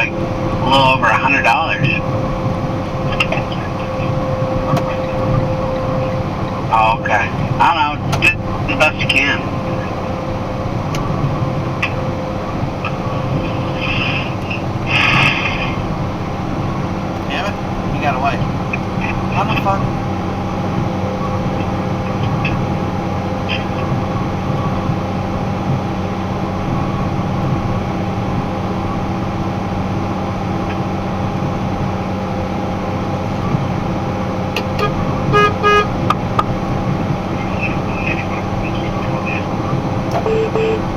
like a little over $100. Oh, okay. I don't know. Do the best you can. Damn it. You got away. How the fuck?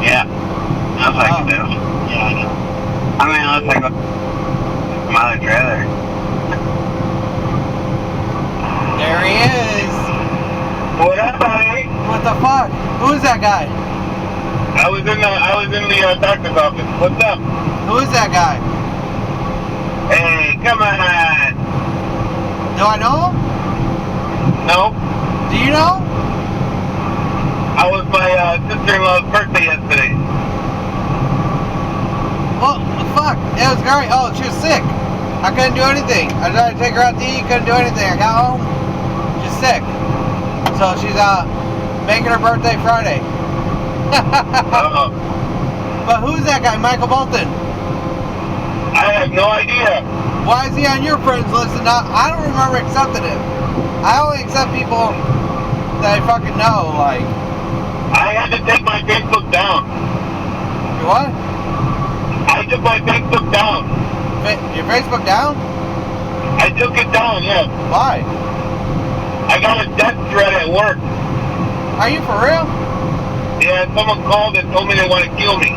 Yeah. Looks like it does. Yeah, I know. I mean, it looks like my other trailer. There he is. What up, buddy? What the fuck? Who is that guy? I was in the doctor's office. What's up? Who is that guy? Hey, come on. Do I know him? No? Do you know? I was my sister-in-law's birthday yesterday. Well, fuck. It was great. Oh, she was sick. I couldn't do anything. I tried to take her out to eat. Couldn't do anything. I got home. She's sick. So she's making her birthday Friday. But who's that guy? Michael Bolton? I have no idea. Why is he on your friends list and not? I don't remember accepting him. I only accept people that I fucking know, like. I had to take my Facebook down. Your what? I took my Facebook down. Your Facebook down? I took it down, yeah. Why? I got a death threat at work. Are you for real? Yeah, someone called and told me they want to kill me.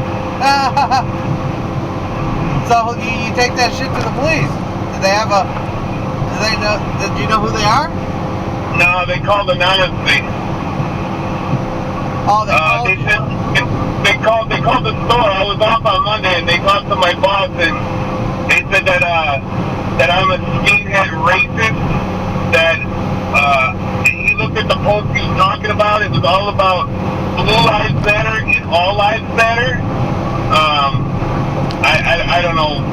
So you take that shit to the police? Did they have a? Do they know? Did you know who they are? No, they called anonymously. Oh, they called. They called the store. I was off on Monday, and they talked to my boss, and they said that I'm a skinhead racist. That he looked at the post he was talking about. It was all about Blue Lives Matter and All Lives Matter. I don't know.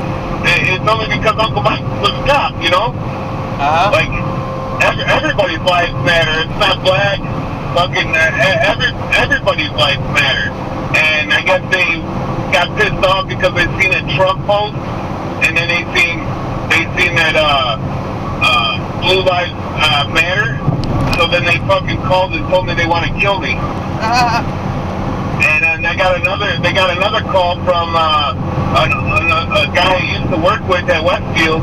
It's only because Uncle Mike was a cop, you know. Like everybody's lives matter. It's not black. Fucking everybody's lives matter. And I guess they got pissed off because they seen a Trump post, and then they seen that Blue Lives Matter. So then they fucking called and told me they want to kill me. And then they got another call from a guy I used to work with at Westfield,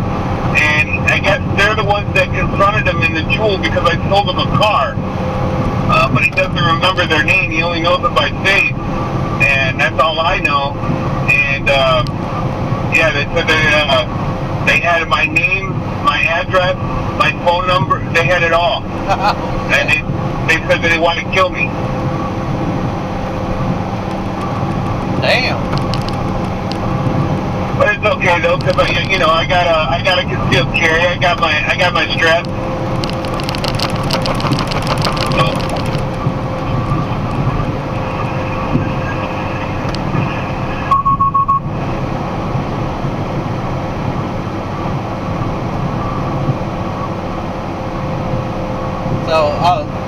and I guess they're the ones that confronted him in the Jewel because I sold him a car. But he doesn't remember their name. He only knows them by face, and that's all I know. And yeah, they said they had my name, my address, my phone number. They had it all, and they said that they want to kill me. Damn. But it's okay though, cause you know I got a concealed carry. I got my strap.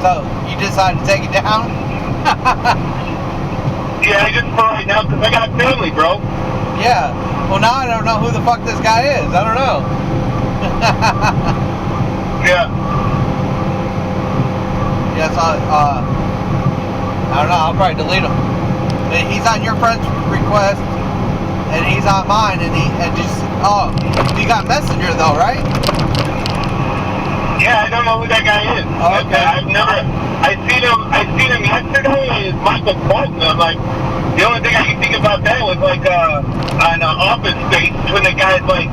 So you decided to take it down? Yeah, just for right now, because I got family, bro. Yeah. Well, now I don't know who the fuck this guy is. I don't know. Yeah. Yeah, so, I don't know. I'll probably delete him. He's on your friend's request, and he's on mine, and you got Messenger though, right? Yeah, I don't know who that guy is. Okay. I seen him yesterday. It's Michael Bolton. I'm like, the only thing I can think about that was like on Office Space when the guy's like,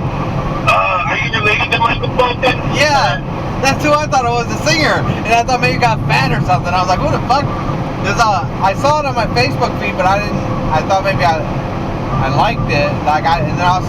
are you related to Michael Bolton? Yeah, that's who I thought it was, the singer, and I thought maybe you got fat or something. I was like, who the fuck? Because I saw it on my Facebook feed, but I thought maybe I liked it, and then all of a sudden